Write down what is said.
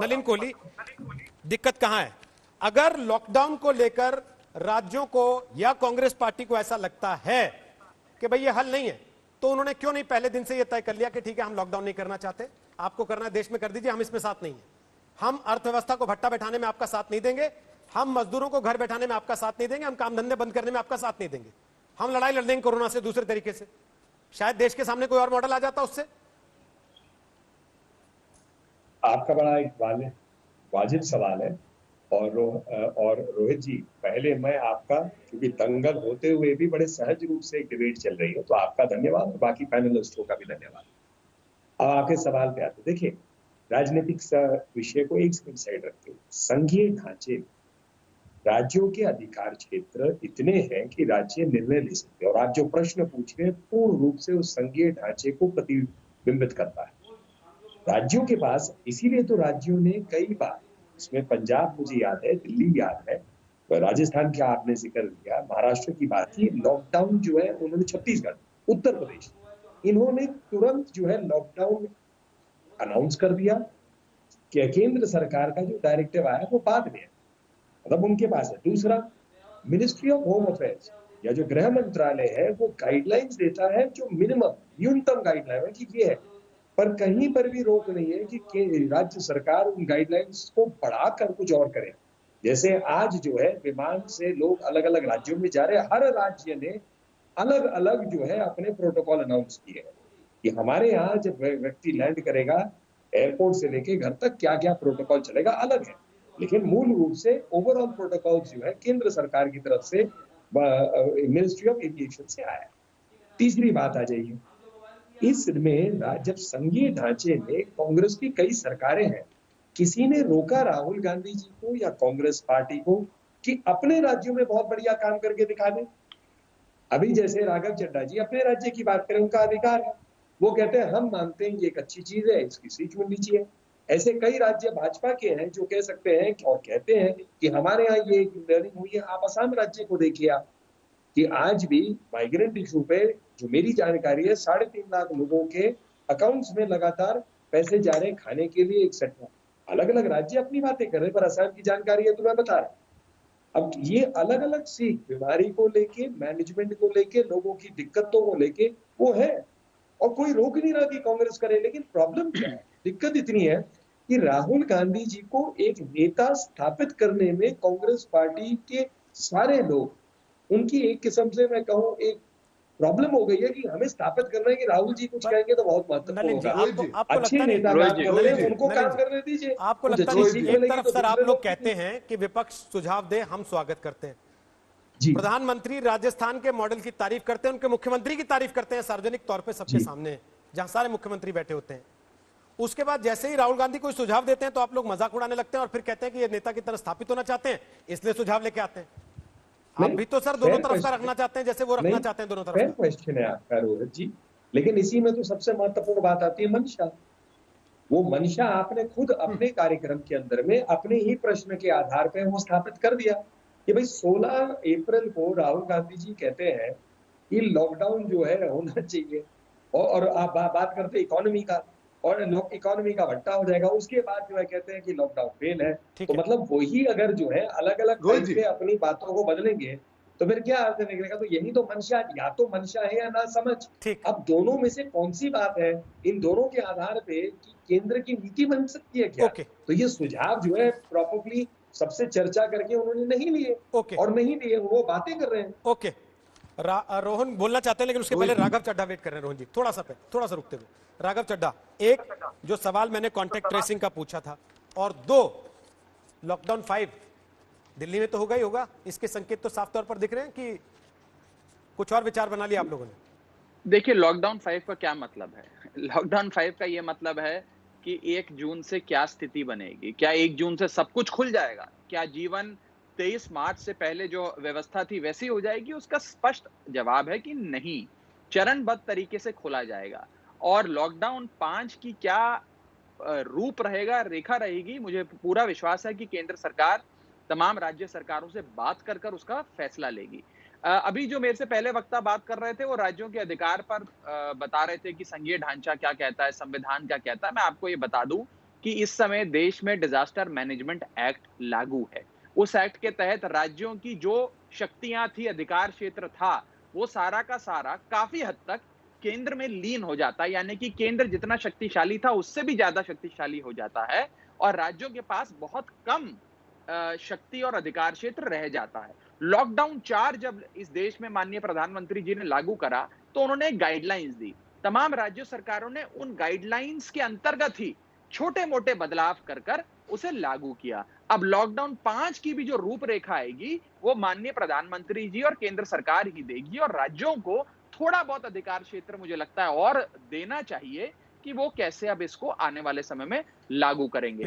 नलिन कोहली, दिक्कत कहां है? अगर लॉकडाउन को लेकर राज्यों को या कांग्रेस पार्टी को ऐसा लगता है कि भाई ये हल नहीं है, तो उन्होंने क्यों नहीं पहले दिन से ये तय कर लिया कि ठीक है हम लॉकडाउन नहीं करना चाहते, आपको करना है देश में कर दीजिए, हम इसमें साथ नहीं है, हम अर्थव्यवस्था को भट्टा बैठाने में आपका साथ नहीं देंगे, हम मजदूरों को घर बैठाने में आपका साथ नहीं देंगे, हम काम धंधे बंद करने में आपका साथ नहीं देंगे, हम लड़ाई लड़ देंगे कोरोना से दूसरे तरीके से। शायद देश के सामने कोई और मॉडल आ जाता उससे। आपका बड़ा एक वाजिब सवाल है। और रोहित जी, पहले मैं आपका, क्योंकि दंगल होते हुए भी बड़े सहज रूप से एक डिबेट चल रही है, तो आपका धन्यवाद और बाकी पैनलिस्टों का भी धन्यवाद। अब आपके सवाल पे आते, देखिए राजनीतिक विषय को एक साइड रखते हुए संघीय ढांचे, राज्यों के अधिकार क्षेत्र इतने हैं कि राज्य निर्णय ले सकते हैं, और आप जो प्रश्न पूछ रहे हैं पूर्ण रूप से उस संघीय ढांचे को प्रतिबिंबित करता है। राज्यों के पास, इसीलिए तो राज्यों ने कई बार, इसमें पंजाब मुझे याद है, दिल्ली याद है, राजस्थान का आपने जिक्र किया, महाराष्ट्र की बात की, लॉकडाउन जो है उन्होंने, छत्तीसगढ़, उत्तर प्रदेश, इन्होंने तुरंत जो है लॉकडाउन अनाउंस कर दिया कि केंद्र सरकार का जो डायरेक्टिव आया वो बाद में है, मतलब उनके पास है। दूसरा, मिनिस्ट्री ऑफ होम अफेयर्स या जो गृह मंत्रालय है वो गाइडलाइंस देता है, जो मिनिमम न्यूनतम गाइडलाइन है कि ये है, पर कहीं पर भी रोक नहीं है कि राज्य सरकार उन गाइडलाइंस को बढ़ाकर कुछ और करे। जैसे आज जो है विमान से लोग अलग अलग राज्यों में जा रहे हैं, हर राज्य ने अलग अलग जो है अपने प्रोटोकॉल अनाउंस किए हैं कि हमारे यहाँ जब व्यक्ति लैंड करेगा एयरपोर्ट से लेके घर तक क्या क्या प्रोटोकॉल चलेगा अलग है, लेकिन मूल रूप से ओवरऑल प्रोटोकॉल जो है केंद्र सरकार की तरफ से मिनिस्ट्री ऑफ एविएशन से आया। तीसरी बात आ जाइए, इसमें जब संघीय ढांचे में कांग्रेस की कई सरकारें हैं, किसी ने रोका राहुल गांधी जी को या कांग्रेस पार्टी को कि अपने राज्यों में बहुत बढ़िया काम करके दिखा दें? अभी जैसे राघव चड्ढा जी अपने राज्य की बात करें, उनका अधिकार है, वो कहते हैं हम मानते हैं ये एक अच्छी चीज है, इसकी सीट मिलनी चाहिए। ऐसे कई राज्य भाजपा के हैं जो कह सकते हैं और कहते हैं कि हमारे यहाँ ये लर्निंग हुई है। आप असम राज्य को देखिए, आप कि आज भी माइग्रेंट इशू पे जो मेरी जानकारी है 3.5 लाख लोगों के अकाउंट्स में लगातार पैसे जा रहे हैं खाने के लिए, एक्सेट्रा। अलग अलग राज्य अपनी बातें कर रहे हैं, पर असम की जानकारी है तो मैं बता रहा हूं। अब ये अलग अलग सीख बीमारी को लेके, मैनेजमेंट को लेके, लोगों की दिक्कतों को लेके वो है, और कोई रोक नहीं रहा कि कांग्रेस करे। लेकिन प्रॉब्लम क्या है, दिक्कत इतनी है कि राहुल गांधी जी को एक नेता स्थापित करने में कांग्रेस पार्टी के सारे लोग, उनकी एक किस्म से मैं कहूं एक प्रॉब्लम हो गई है कि हमें स्थापित करना है कि राहुल जी कुछ कहेंगे तो बहुत महत्वपूर्ण होगा। अच्छे नेता काम कर रहे हैं, उनको काम करने दीजिए। आपको लगता नहीं एक तरफ सर आप लोग कहते हैं कि विपक्ष सुझाव दे, हम स्वागत करते हैं, प्रधानमंत्री राजस्थान के मॉडल की तारीफ करते हैं, उनके मुख्यमंत्री की तारीफ करते हैं सार्वजनिक तौर पे सबके सामने, जहां सारे मुख्यमंत्री बैठे होते हैं। उसके बाद जैसे ही राहुल गांधी कोई सुझाव देते हैं तो आप लोग मजाक उड़ाने लगते हैं और फिर कहते हैं कि ये नेता की तरह स्थापित होना चाहते हैं, इसलिए सुझाव लेके आते हैं। आप भी तो सर दोनों तरफ का रखना चाहते हैं, जैसे वो रखना चाहते हैं दोनों तरफ का। क्वेश्चन है आपका रोहित जी, लेकिन इसी में तो सबसे महत्वपूर्ण बात आती है मंशा। वो मंशा आपने खुद अपने कार्यक्रम के अंदर में अपने ही प्रश्न के आधार पर वो स्थापित कर दिया कि भाई 16 अप्रैल को राहुल गांधी जी कहते हैं कि लॉकडाउन जो है होना चाहिए, और आप बात करते इकोनॉमी का, और इकोनॉमी का भट्टा हो जाएगा। उसके बाद जो है कहते हैं कि लॉकडाउन फेल है। तो मतलब वही अगर जो है अलग अलग पे अपनी बातों को बदलेंगे तो फिर क्या अर्थ निकलेगा? तो यही तो मंशा, या तो मंशा है या ना समझ। अब दोनों में से कौन सी बात है, इन दोनों के आधार पे कि केंद्र की नीति बन सकती है क्या? तो ये सुझाव जो है प्रॉपरली सबसे चर्चा करके उन्होंने नहीं लिए, और नहीं लिए, वो बातें कर रहे हैं। रोहन बोलना चाहते हैं, लेकिन उसके पहले राघव चड्ढा वेट कर रहे हैं। रोहन जी थोड़ा सा रुकते हुए, राघव चड्ढा, एक जो सवाल मैंने कॉन्टेक्ट ट्रेसिंग का पूछा था, और 2 लॉकडाउन 5 दिल्ली में तो होगा ही होगा, इसके संकेत तो साफ तौर पर दिख रहे हैं कि कुछ और विचार बना लिया आप लोगों ने? देखिए, लॉकडाउन 5 का क्या मतलब है? लॉकडाउन 5 का ये मतलब है कि 1 जून से क्या स्थिति बनेगी। क्या 1 जून से सब कुछ खुल जाएगा? क्या जीवन 23 मार्च से पहले जो व्यवस्था थी वैसी हो जाएगी? उसका स्पष्ट जवाब है कि नहीं, चरणबद्ध तरीके से खोला जाएगा। और लॉकडाउन 5 की क्या रूप रहेगा, रेखा रहेगी, मुझे पूरा विश्वास है कि केंद्र सरकार तमाम राज्य सरकारों से बात कर कर उसका फैसला लेगी। अभी जो मेरे से पहले वक्ता बात कर रहे थे वो राज्यों के अधिकार पर बता रहे थे कि संघीय ढांचा क्या कहता है, संविधान क्या कहता है। मैं आपको ये बता दूं कि इस समय देश में डिजास्टर मैनेजमेंट एक्ट लागू है। उस एक्ट के तहत राज्यों की जो शक्तियां थी, अधिकार क्षेत्र था, वो सारा का सारा काफी हद तक केंद्र में लीन हो जाता है, यानी कि केंद्र जितना शक्तिशाली था उससे भी ज्यादा शक्तिशाली हो जाता है और राज्यों के पास बहुत कम शक्ति और अधिकार क्षेत्र रह जाता है। लॉकडाउन 4 जब इस देश में माननीय प्रधानमंत्री जी ने लागू करा तो उन्होंने गाइडलाइंस दी। तमाम राज्य सरकारों ने उन गाइडलाइंस के अंतर्गत ही छोटे मोटे बदलाव कर कर उसे लागू किया। अब लॉकडाउन 5 की भी जो रूपरेखा आएगी वो माननीय प्रधानमंत्री जी और केंद्र सरकार ही देगी और राज्यों को थोड़ा बहुत अधिकार क्षेत्र मुझे लगता है और देना चाहिए कि वो कैसे अब इसको आने वाले समय में लागू करेंगे।